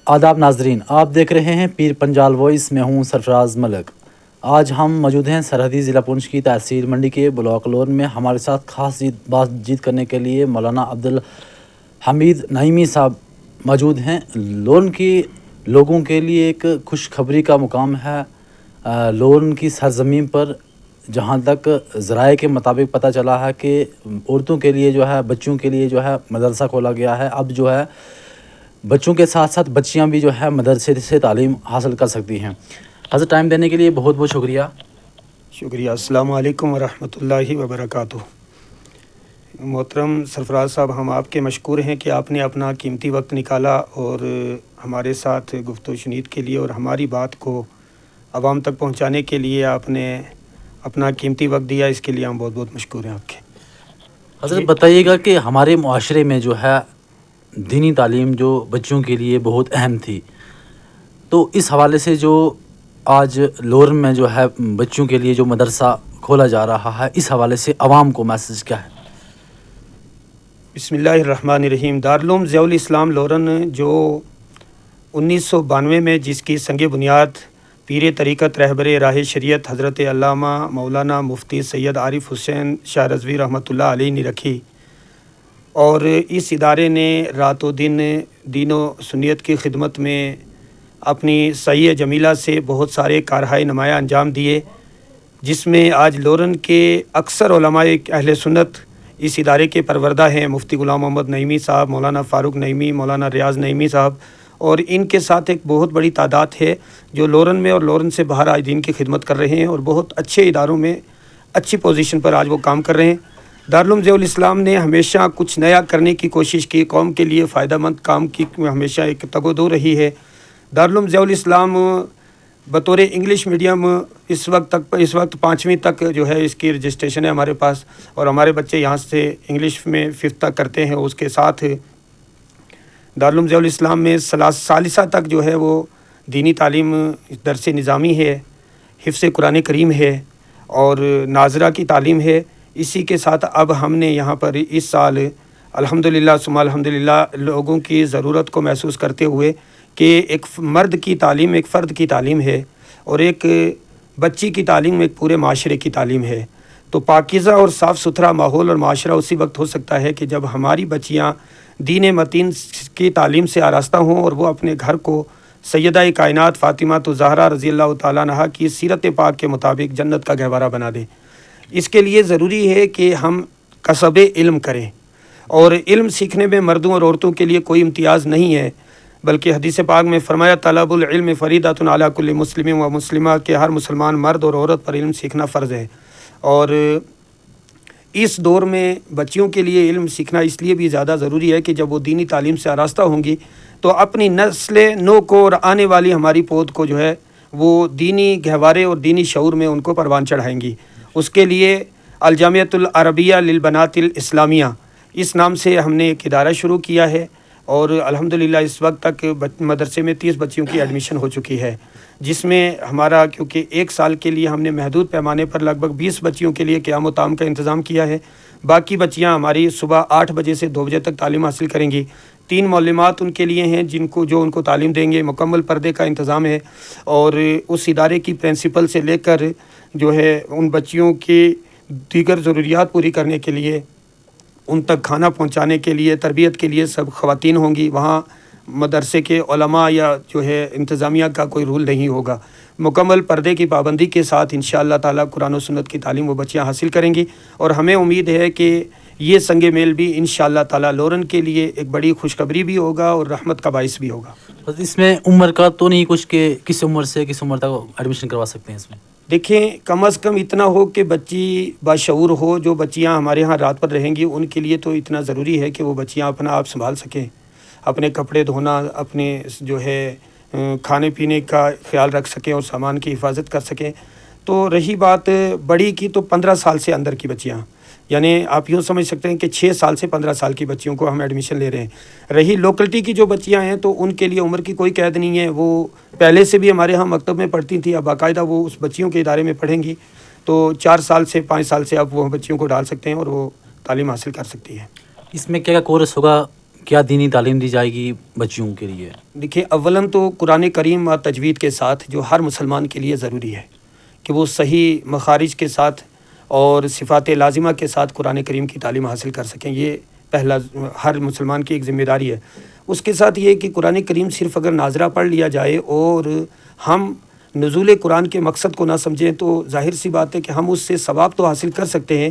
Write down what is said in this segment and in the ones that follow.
آداب ناظرین، آپ دیکھ رہے ہیں پیر پنجال وائس، میں ہوں سرفراز ملک۔ آج ہم موجود ہیں سرحدی ضلع پونچھ کی تحصیل منڈی کے بلاک لون میں۔ ہمارے ساتھ خاص بات چیت کرنے کے لیے مولانا عبدالحمید نعیمی صاحب موجود ہیں۔ لون کی لوگوں کے لیے ایک خوشخبری کا مقام ہے۔ لون کی سرزمین پر جہاں تک ذرائع کے مطابق پتہ چلا ہے کہ عورتوں کے لیے جو ہے، بچوں کے لیے جو ہے مدرسہ کھولا گیا ہے۔ اب جو ہے بچوں کے ساتھ ساتھ بچیاں بھی جو ہے مدرسے سے تعلیم حاصل کر سکتی ہیں۔ حضرت ٹائم دینے کے لیے بہت بہت شکریہ۔ شکریہ۔ السلام علیکم ورحمۃ اللہ وبرکاتہ۔ محترم سرفراز صاحب، ہم آپ کے مشکور ہیں کہ آپ نے اپنا قیمتی وقت نکالا اور ہمارے ساتھ گفت و شنید کے لیے اور ہماری بات کو عوام تک پہنچانے کے لیے آپ نے اپنا قیمتی وقت دیا۔ اس کے لیے ہم بہت بہت مشکور ہیں آپ کے۔ حضرت بتائیے گا کہ ہمارے معاشرے میں جو ہے دینی تعلیم جو بچوں کے لیے بہت اہم تھی، تو اس حوالے سے جو آج لورن میں جو ہے بچوں کے لیے جو مدرسہ کھولا جا رہا ہے، اس حوالے سے عوام کو میسج کیا ہے؟ بسم اللہ الرحمن الرحیم۔ دارالعلوم ضیاء الاسلام لورن جو 1992 میں جس کی سنگ بنیاد پیر طریقت رہبر راہ شریعت حضرت علامہ مولانا مفتی سید عارف حسین شاہ رضوی رحمۃ اللہ علیہ نے رکھی، اور اس ادارے نے رات و دین و سنیت کی خدمت میں اپنی سعی جمیلہ سے بہت سارے کارہائے نمایاں انجام دیے، جس میں آج لورن کے اکثر علماء اہل سنت اس ادارے کے پروردہ ہیں۔ مفتی غلام محمد نعیمی صاحب، مولانا فاروق نعیمی، مولانا ریاض نعیمی صاحب، اور ان کے ساتھ ایک بہت بڑی تعداد ہے جو لورن میں اور لورن سے باہر آج دین کی خدمت کر رہے ہیں اور بہت اچھے اداروں میں اچھی پوزیشن پر آج وہ کام کر رہے ہیں۔ دارالعلوم ضیاء الاسلام نے ہمیشہ کچھ نیا کرنے کی کوشش کی، قوم کے لیے فائدہ مند کام کی ہمیشہ ایک تگ و دو رہی ہے۔ دارالعلوم ضیاء الاسلام بطور انگلش میڈیم اس وقت 5ویں تک جو ہے اس کی رجسٹریشن ہے ہمارے پاس، اور ہمارے بچے یہاں سے انگلش میں 5th تک کرتے ہیں۔ اس کے ساتھ دارالعلوم ضیاء الاسلام میں ثالثہ تک جو ہے وہ دینی تعلیم درس نظامی ہے، حفظ قرآن کریم ہے اور ناظرہ کی تعلیم ہے۔ اسی کے ساتھ اب ہم نے یہاں پر اس سال الحمدللہ ثم الحمدللہ لوگوں کی ضرورت کو محسوس کرتے ہوئے کہ ایک مرد کی تعلیم ایک فرد کی تعلیم ہے اور ایک بچی کی تعلیم ایک پورے معاشرے کی تعلیم ہے، تو پاکیزہ اور صاف ستھرا ماحول اور معاشرہ اسی وقت ہو سکتا ہے کہ جب ہماری بچیاں دین متین کی تعلیم سے آراستہ ہوں اور وہ اپنے گھر کو سیدہ کائنات فاطمہ الزہرا رضی اللہ تعالیٰ عنہا کی سیرت پاک کے مطابق جنت کا گہوارہ بنا دیں۔ اس کے لیے ضروری ہے کہ ہم کسب علم کریں، اور علم سیکھنے میں مردوں اور عورتوں کے لیے کوئی امتیاز نہیں ہے، بلکہ حدیث پاک میں فرمایا طلب العلم فریضۃ علی کل مسلم و مسلمہ، کہ ہر مسلمان مرد اور عورت پر علم سیکھنا فرض ہے۔ اور اس دور میں بچیوں کے لیے علم سیکھنا اس لیے بھی زیادہ ضروری ہے کہ جب وہ دینی تعلیم سے آراستہ ہوں گی تو اپنی نسل نو کو اور آنے والی ہماری پود کو جو ہے وہ دینی گہوارے اور دینی شعور میں ان کو پروان چڑھائیں گی۔ اس کے لیے الجامعۃ العربیہ للبنات الاسلامیہ اس نام سے ہم نے ایک ادارہ شروع کیا ہے، اور الحمدللہ اس وقت تک مدرسے میں 30 بچیوں کی ایڈمیشن ہو چکی ہے، جس میں ہمارا کیونکہ 1 سال کے لیے ہم نے محدود پیمانے پر لگ بھگ 20 بچیوں کے لیے قیام و طعام کا انتظام کیا ہے۔ باقی بچیاں ہماری صبح 8 بجے سے 2 بجے تک تعلیم حاصل کریں گی۔ 3 معلمات ان کے لیے ہیں جو ان کو تعلیم دیں گے، مکمل پردے کا انتظام ہے، اور اس ادارے کی پرنسپل سے لے کر جو ہے ان بچیوں کی دیگر ضروریات پوری کرنے کے لیے، ان تک کھانا پہنچانے کے لیے، تربیت کے لیے سب خواتین ہوں گی۔ وہاں مدرسے کے علماء یا جو ہے انتظامیہ کا کوئی رول نہیں ہوگا۔ مکمل پردے کی پابندی کے ساتھ انشاءاللہ تعالیٰ قرآن و سنت کی تعلیم وہ بچیاں حاصل کریں گی، اور ہمیں امید ہے کہ یہ سنگ میل بھی انشاءاللہ تعالیٰ لورن کے لیے ایک بڑی خوشخبری بھی ہوگا اور رحمت کا باعث بھی ہوگا۔ اس میں عمر کا تو نہیں کچھ کہ کس عمر سے کس عمر تک ایڈمیشن کروا سکتے ہیں؟ اس میں دیکھیں، کم از کم اتنا ہو کہ بچی باشعور ہو۔ جو بچیاں ہمارے ہاں رات پر رہیں گی ان کے لیے تو اتنا ضروری ہے کہ وہ بچیاں اپنا آپ سنبھال سکیں، اپنے کپڑے دھونا، اپنے جو ہے کھانے پینے کا خیال رکھ سکیں اور سامان کی حفاظت کر سکیں۔ تو رہی بات بڑی کی، تو 15 سال سے اندر کی بچیاں، یعنی آپ یوں سمجھ سکتے ہیں کہ 6 سال سے 15 سال کی بچیوں کو ہم ایڈمیشن لے رہے ہیں۔ رہی لوکلٹی کی جو بچیاں ہیں تو ان کے لیے عمر کی کوئی قید نہیں ہے، وہ پہلے سے بھی ہمارے ہاں مکتب میں پڑھتی تھیں، اب باقاعدہ وہ اس بچیوں کے ادارے میں پڑھیں گی، تو 4 سال سے 5 سال سے اب وہ بچیوں کو ڈال سکتے ہیں اور وہ تعلیم حاصل کر سکتی ہیں۔ اس میں کیا کورس ہوگا، کیا دینی تعلیم دی جائے گی بچیوں کے لیے؟ دیکھیے، اولاً تو قرآن کریم اور تجوید کے ساتھ جو ہر مسلمان کے لیے ضروری ہے کہ وہ صحیح مخارج کے ساتھ اور صفات لازمہ کے ساتھ قرآن کریم کی تعلیم حاصل کر سکیں. یہ پہلا ہر مسلمان کی ایک ذمہ داری ہے. اس کے ساتھ یہ کہ قرآن کریم صرف اگر ناظرہ پڑھ لیا جائے اور ہم نزول قرآن کے مقصد کو نہ سمجھیں تو ظاہر سی بات ہے کہ ہم اس سے ثواب تو حاصل کر سکتے ہیں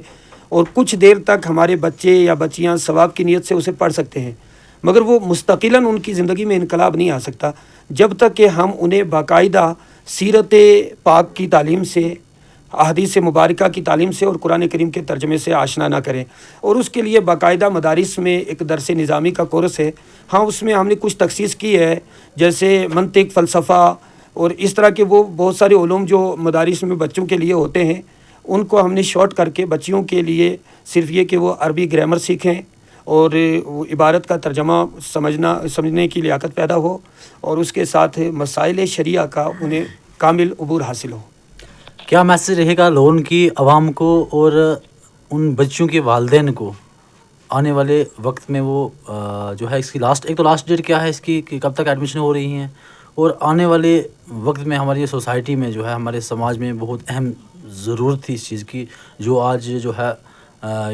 اور کچھ دیر تک ہمارے بچے یا بچیاں ثواب کی نیت سے اسے پڑھ سکتے ہیں، مگر وہ مستقلاً ان کی زندگی میں انقلاب نہیں آ سکتا جب تک کہ ہم انہیں باقاعدہ سیرت پاک کی تعلیم سے، احادیث مبارکہ کی تعلیم سے اور قرآن کریم کے ترجمے سے آشنا نہ کریں. اور اس کے لیے باقاعدہ مدارس میں ایک درس نظامی کا کورس ہے. ہاں، اس میں ہم نے کچھ تخصیص کی ہے، جیسے منطق، فلسفہ اور اس طرح کے وہ بہت سارے علوم جو مدارس میں بچوں کے لیے ہوتے ہیں، ان کو ہم نے شارٹ کر کے بچیوں کے لیے صرف یہ کہ وہ عربی گرامر سیکھیں اور وہ عبارت کا ترجمہ سمجھنے کی لیاقت پیدا ہو، اور اس کے ساتھ مسائل شریعہ کا انہیں کامل عبور حاصل ہو. کیا میسج رہے گا لون کی عوام کو اور ان بچیوں کے والدین کو آنے والے وقت میں؟ وہ جو ہے اس کی ایک تو لاسٹ ڈیٹ کیا ہے اس کی کہ کب تک ایڈمیشن ہو رہی ہیں، اور آنے والے وقت میں ہماری سوسائٹی میں جو ہے ہمارے سماج میں بہت اہم ضرورت تھی اس چیز کی، جو آج جو ہے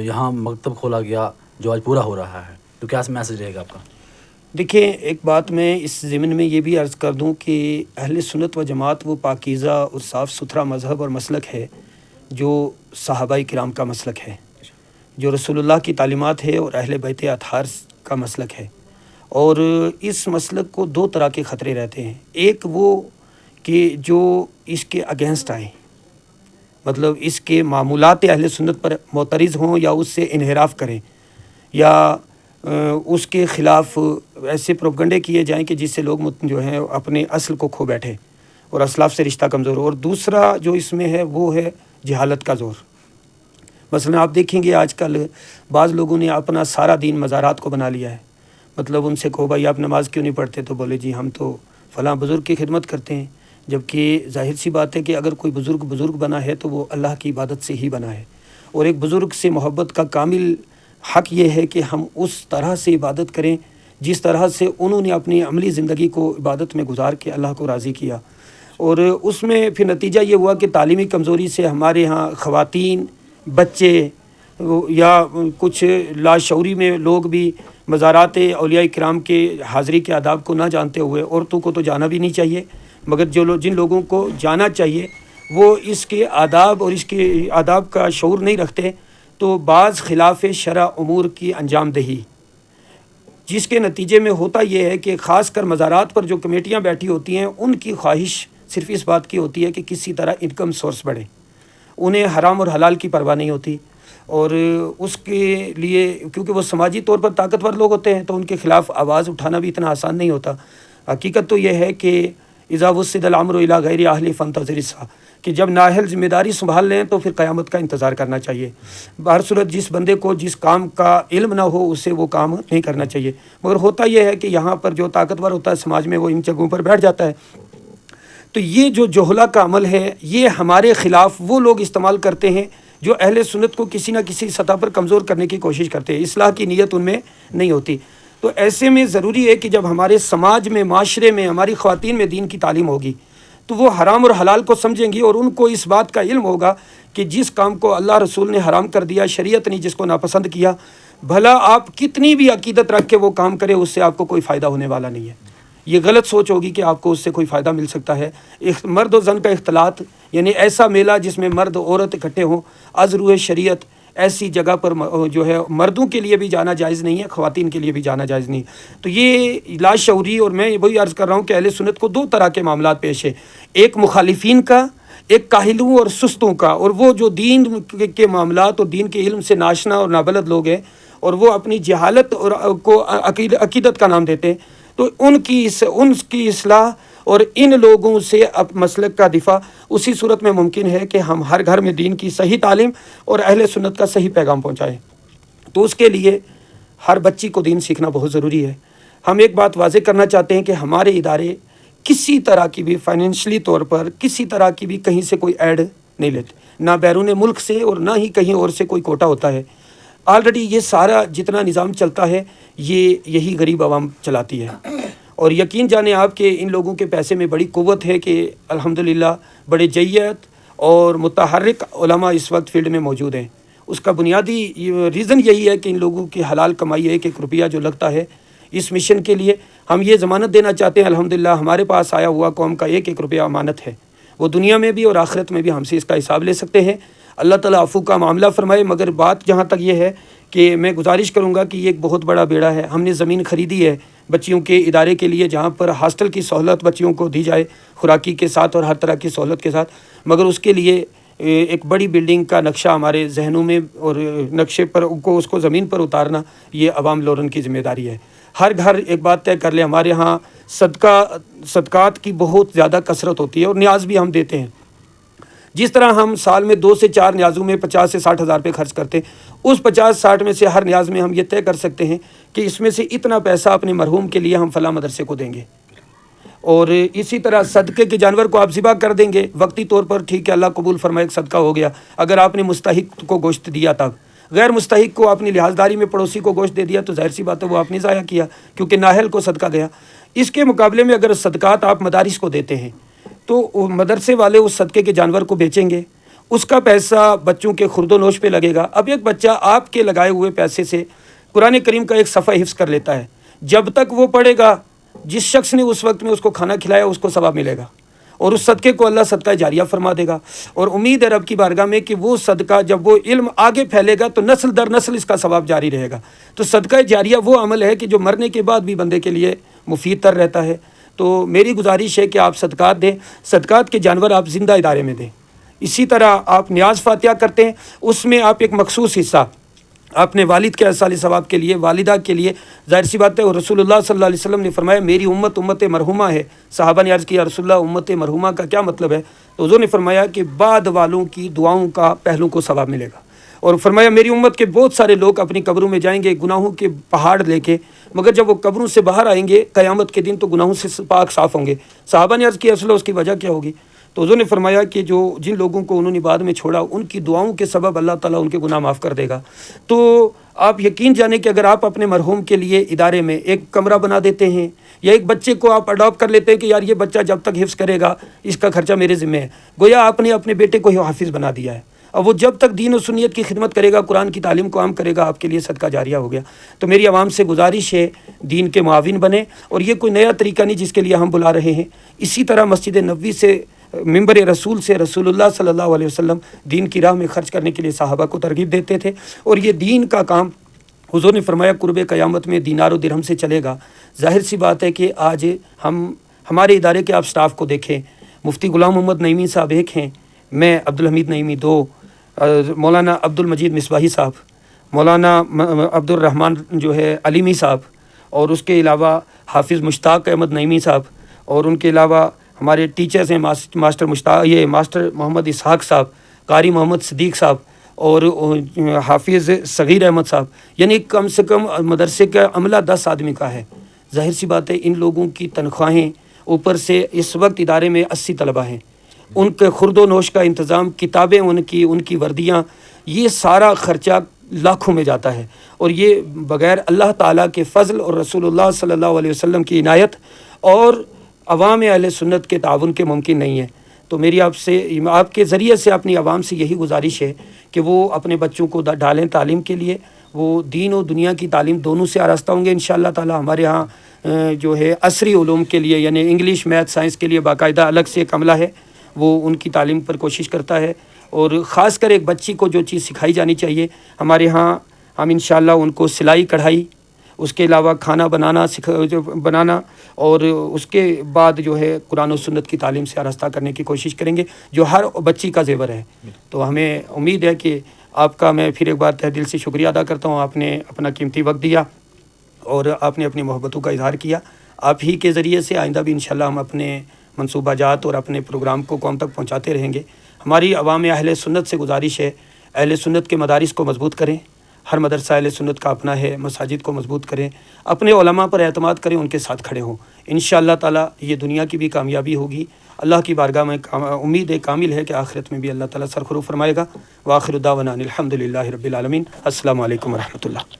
یہاں مکتب کھولا گیا جو آج پورا ہو رہا ہے، تو کیا میسج رہے گا آپ کا؟ دیکھیں، ایک بات میں اس ضمن میں یہ بھی عرض کر دوں کہ اہل سنت و جماعت وہ پاکیزہ اور صاف ستھرا مذہب اور مسلک ہے جو صحابہ کرام کا مسلک ہے، جو رسول اللہ کی تعلیمات ہے اور اہل بیت اطہار کا مسلک ہے. اور اس مسلک کو دو طرح کے خطرے رہتے ہیں. ایک وہ کہ جو اس کے اگینسٹ آئیں، مطلب اس کے معمولات اہل سنت پر معترض ہوں یا اس سے انحراف کریں، یا اس کے خلاف ایسے پروپگنڈے کیے جائیں کہ جس سے لوگ جو ہیں اپنے اصل کو کھو بیٹھے اور اسلاف سے رشتہ کمزور ہو. اور دوسرا جو اس میں ہے وہ ہے جہالت کا زور. مثلا آپ دیکھیں گے آج کل بعض لوگوں نے اپنا سارا دین مزارات کو بنا لیا ہے. مطلب ان سے کہو بھائی آپ نماز کیوں نہیں پڑھتے، تو بولے جی ہم تو فلاں بزرگ کی خدمت کرتے ہیں. جبکہ ظاہر سی بات ہے کہ اگر کوئی بزرگ بنا ہے تو وہ اللہ کی عبادت سے ہی بنا ہے، اور ایک بزرگ سے محبت کا کامل حق یہ ہے کہ ہم اس طرح سے عبادت کریں جس طرح سے انہوں نے اپنی عملی زندگی کو عبادت میں گزار کے اللہ کو راضی کیا. اور اس میں پھر نتیجہ یہ ہوا کہ تعلیمی کمزوری سے ہمارے ہاں خواتین، بچے یا کچھ لاشعوری میں لوگ بھی مزارات اولیاء کرام کے حاضری کے آداب کو نہ جانتے ہوئے، عورتوں کو تو جانا بھی نہیں چاہیے، مگر جن لوگوں کو جانا چاہیے وہ اس کے آداب اور اس کے آداب کا شعور نہیں رکھتے، تو بعض خلاف شرع امور کی انجام دہی، جس کے نتیجے میں ہوتا یہ ہے کہ خاص کر مزارات پر جو کمیٹیاں بیٹھی ہوتی ہیں ان کی خواہش صرف اس بات کی ہوتی ہے کہ کسی طرح انکم سورس بڑھے. انہیں حرام اور حلال کی پرواہ نہیں ہوتی، اور اس کے لیے کیونکہ وہ سماجی طور پر طاقتور لوگ ہوتے ہیں تو ان کے خلاف آواز اٹھانا بھی اتنا آسان نہیں ہوتا. حقیقت تو یہ ہے کہ اذا وسد الامر الی غیر اہلہ فانتظر الساعہ، کہ جب نااہل ذمہ داری سنبھال لیں تو پھر قیامت کا انتظار کرنا چاہیے. بہر صورت جس بندے کو جس کام کا علم نہ ہو اسے وہ کام نہیں کرنا چاہیے. مگر ہوتا یہ ہے کہ یہاں پر جو طاقتور ہوتا ہے سماج میں وہ ان جگہوں پر بیٹھ جاتا ہے. تو یہ جو جہلا کا عمل ہے یہ ہمارے خلاف وہ لوگ استعمال کرتے ہیں جو اہل سنت کو کسی نہ کسی سطح پر کمزور کرنے کی کوشش کرتے ہیں، اصلاح کی نیت ان میں نہیں ہوتی. تو ایسے میں ضروری ہے کہ جب ہمارے سماج میں، معاشرے میں ہماری خواتین میں دین کی تعلیم ہوگی تو وہ حرام اور حلال کو سمجھیں گی، اور ان کو اس بات کا علم ہوگا کہ جس کام کو اللہ رسول نے حرام کر دیا، شریعت نے جس کو ناپسند کیا، بھلا آپ کتنی بھی عقیدت رکھ کے وہ کام کرے اس سے آپ کو کوئی فائدہ ہونے والا نہیں ہے. یہ غلط سوچ ہوگی کہ آپ کو اس سے کوئی فائدہ مل سکتا ہے. مرد و زن کا اختلاط، یعنی ایسا میلہ جس میں مرد و عورت اکٹھے ہوں از روح شریعت، ایسی جگہ پر جو ہے مردوں کے لیے بھی جانا جائز نہیں ہے، خواتین کے لیے بھی جانا جائز نہیں. تو یہ لاشعوری، اور میں وہی عرض کر رہا ہوں کہ اہل سنت کو دو طرح کے معاملات پیش ہے، ایک مخالفین کا، ایک کاہلوں اور سستوں کا. اور وہ جو دین کے معاملات اور دین کے علم سے ناشنا اور نابلد لوگ ہیں اور وہ اپنی جہالت اور کو عقیدت کا نام دیتے ہیں، تو ان کی اصلاح اور ان لوگوں سے مسلک کا دفاع اسی صورت میں ممکن ہے کہ ہم ہر گھر میں دین کی صحیح تعلیم اور اہل سنت کا صحیح پیغام پہنچائیں. تو اس کے لیے ہر بچی کو دین سیکھنا بہت ضروری ہے. ہم ایک بات واضح کرنا چاہتے ہیں کہ ہمارے ادارے کسی طرح کی بھی فائنینشلی طور پر کسی طرح کی بھی کہیں سے کوئی ایڈ نہیں لیتے، نہ بیرون ملک سے اور نہ ہی کہیں اور سے کوئی کوٹا ہوتا ہے. آلریڈی یہ سارا جتنا نظام چلتا ہے یہی غریب عوام چلاتی ہے، اور یقین جانیں آپ کہ ان لوگوں کے پیسے میں بڑی قوت ہے کہ الحمدللہ بڑے جیت اور متحرک علماء اس وقت فیلڈ میں موجود ہیں۔ اس کا بنیادی ریزن یہی ہے کہ ان لوگوں کی حلال کمائی ایک ایک روپیہ جو لگتا ہے اس مشن کے لیے، ہم یہ ضمانت دینا چاہتے ہیں الحمدللہ ہمارے پاس آیا ہوا قوم کا ایک ایک روپیہ امانت ہے، وہ دنیا میں بھی اور آخرت میں بھی ہم سے اس کا حساب لے سکتے ہیں۔ اللہ تعالیٰ عفو کا معاملہ فرمائے، مگر بات جہاں تک یہ ہے کہ میں گزارش کروں گا کہ یہ ایک بہت بڑا بیڑا ہے۔ ہم نے زمین خریدی ہے بچیوں کے ادارے کے لیے جہاں پر ہاسٹل کی سہولت بچیوں کو دی جائے خوراکی کے ساتھ اور ہر طرح کی سہولت کے ساتھ، مگر اس کے لیے ایک بڑی بلڈنگ کا نقشہ ہمارے ذہنوں میں اور نقشے پر اس کو زمین پر اتارنا یہ عوام لورن کی ذمہ داری ہے۔ ہر گھر ایک بات طے کر لیں، ہمارے ہاں صدقات کی بہت زیادہ کثرت ہوتی ہے اور نیاز بھی ہم دیتے ہیں۔ جس طرح ہم سال میں 2 سے 4 نیازوں میں 50 سے 60 ہزار روپے خرچ کرتے ہیں، اس 50-60 میں سے ہر نیاز میں ہم یہ طے کر سکتے ہیں کہ اس میں سے اتنا پیسہ اپنے مرحوم کے لیے ہم فلاں مدرسے کو دیں گے۔ اور اسی طرح صدقے کے جانور کو آپ ذبح کر دیں گے وقتی طور پر، ٹھیک ہے اللہ قبول فرمائے ایک صدقہ ہو گیا۔ اگر آپ نے مستحق کو گوشت دیا تب، غیر مستحق کو اپنی لحاظداری میں پڑوسی کو گوشت دے دیا تو ظاہر سی بات ہے وہ آپ نے ضائع کیا، کیونکہ نااہل کو صدقہ گیا۔ اس کے مقابلے میں اگر صدقات آپ مدارس کو دیتے ہیں تو مدرسے والے اس صدقے کے جانور کو بیچیں گے، اس کا پیسہ بچوں کے خورد و نوش پہ لگے گا۔ اب ایک بچہ آپ کے لگائے ہوئے پیسے سے قرآن کریم کا ایک صفحہ حفظ کر لیتا ہے، جب تک وہ پڑھے گا جس شخص نے اس وقت میں اس کو کھانا کھلایا اس کو ثواب ملے گا، اور اس صدقے کو اللہ صدقہ جاریہ فرما دے گا۔ اور امید ہے رب کی بارگاہ میں کہ وہ صدقہ جب وہ علم آگے پھیلے گا تو نسل در نسل اس کا ثواب جاری رہے گا۔ تو صدقہ جاریہ وہ عمل ہے کہ جو مرنے کے بعد بھی بندے کے لیے مفید تر رہتا ہے۔ تو میری گزارش ہے کہ آپ صدقات دیں، صدقات کے جانور آپ زندہ ادارے میں دیں۔ اسی طرح آپ نیاز فاتحہ کرتے ہیں، اس میں آپ ایک مخصوص حصہ اپنے والد کے ایصال ثواب کے لیے، والدہ کے لیے، ظاہر سی بات ہے اور رسول اللہ صلی اللہ علیہ وسلم نے فرمایا میری امت مرحومہ ہے۔ صحابہ نے عرض کیا رسول اللہ امت مرحومہ کا کیا مطلب ہے؟ تو حضور نے فرمایا کہ بعد والوں کی دعاؤں کا پہلوں کو ثواب ملے گا، اور فرمایا میری امت کے بہت سارے لوگ اپنی قبروں میں جائیں گے گناہوں کے پہاڑ لے کے، مگر جب وہ قبروں سے باہر آئیں گے قیامت کے دن تو گناہوں سے پاک صاف ہوں گے۔ صحابہ نے عرض کیا رسول اللہ اس کی وجہ کیا ہوگی؟ تو حضور نے فرمایا کہ جن لوگوں کو انہوں نے بعد میں چھوڑا ان کی دعاؤں کے سبب اللہ تعالیٰ ان کے گناہ معاف کر دے گا۔ تو آپ یقین جانیں کہ اگر آپ اپنے مرحوم کے لیے ادارے میں ایک کمرہ بنا دیتے ہیں یا ایک بچے کو آپ اڈاپٹ کر لیتے ہیں کہ یار یہ بچہ جب تک حفظ کرے گا اس کا خرچہ میرے ذمہ ہے، گویا آپ نے اپنے بیٹے کو ہی حافظ بنا دیا ہے، اور وہ جب تک دین و سنیت کی خدمت کرے گا، قرآن کی تعلیم کو عام کرے گا، آپ کے لیے صدقہ جاریہ ہو گیا۔ تو میری عوام سے گزارش ہے دین کے معاون بنیں، اور یہ کوئی نیا طریقہ نہیں جس کے لیے ہم بلا رہے ہیں۔ اسی طرح مسجد نبوی سے، منبر رسول سے رسول اللہ صلی اللہ علیہ وسلم دین کی راہ میں خرچ کرنے کے لیے صحابہ کو ترغیب دیتے تھے، اور یہ دین کا کام حضور نے فرمایا قرب قیامت میں دینار و درہم سے چلے گا۔ ظاہر سی بات ہے کہ آج ہمارے ادارے کے آپ سٹاف کو دیکھیں، مفتی غلام محمد نعیمی صاحب ایک ہیں، میں عبدالحمید نعیمی 2، مولانا عبد المجید مصباحی صاحب، مولانا عبد الرحمن جو ہے علیمی صاحب، اور اس کے علاوہ حافظ مشتاق احمد نعیمی صاحب، اور ان کے علاوہ ہمارے ٹیچرز ہیں ماسٹر محمد اسحاق صاحب، قاری محمد صدیق صاحب، اور حافظ صغیر احمد صاحب، یعنی کم سے کم مدرسے کا عملہ 10 آدمی کا ہے۔ ظاہر سی بات ہے ان لوگوں کی تنخواہیں، اوپر سے اس وقت ادارے میں 80 طلبہ ہیں، ان کے خورد و نوش کا انتظام، کتابیں ان کی وردیاں، یہ سارا خرچہ لاکھوں میں جاتا ہے، اور یہ بغیر اللہ تعالیٰ کے فضل اور رسول اللہ صلی اللہ علیہ وسلم کی عنایت اور عوام اہل سنت کے تعاون کے ممکن نہیں ہے۔ تو میری آپ کے ذریعے سے اپنی عوام سے یہی گزارش ہے کہ وہ اپنے بچوں کو ڈالیں تعلیم کے لیے، وہ دین و دنیا کی تعلیم دونوں سے آراستہ ہوں گے انشاءاللہ تعالی۔ ہمارے ہاں جو ہے عصری علوم کے لیے یعنی انگلش، میتھ، سائنس کے لیے باقاعدہ الگ سے ایک عملہ ہے، وہ ان کی تعلیم پر کوشش کرتا ہے، اور خاص کر ایک بچی کو جو چیز سکھائی جانی چاہیے ہمارے ہاں، ہم انشاءاللہ ان کو سلائی کڑھائی، اس کے علاوہ کھانا بنانا اور اس کے بعد جو ہے قرآن و سنت کی تعلیم سے آراستہ کرنے کی کوشش کریں گے، جو ہر بچی کا زیور ہے۔ تو ہمیں امید ہے کہ آپ کا میں پھر ایک بار تہ دل سے شکریہ ادا کرتا ہوں، آپ نے اپنا قیمتی وقت دیا اور آپ نے اپنی محبتوں کا اظہار کیا۔ آپ ہی کے ذریعے سے آئندہ بھی انشاءاللہ ہم اپنے منصوبہ جات اور اپنے پروگرام کو قوم تک پہنچاتے رہیں گے۔ ہماری عوام اہل سنت سے گزارش ہے اہل سنت کے مدارس کو مضبوط کریں، ہر مدرسہ اہل سنت کا اپنا ہے، مساجد کو مضبوط کریں، اپنے علماء پر اعتماد کریں، ان کے ساتھ کھڑے ہوں، انشاءاللہ تعالی یہ دنیا کی بھی کامیابی ہوگی، اللہ کی بارگاہ میں امید کامل ہے کہ آخرت میں بھی اللہ تعالیٰ سرخرو فرمائے گا۔ وآخر دعوانا الحمدللہ رب العالمین۔ السلام علیکم ورحمۃ اللہ۔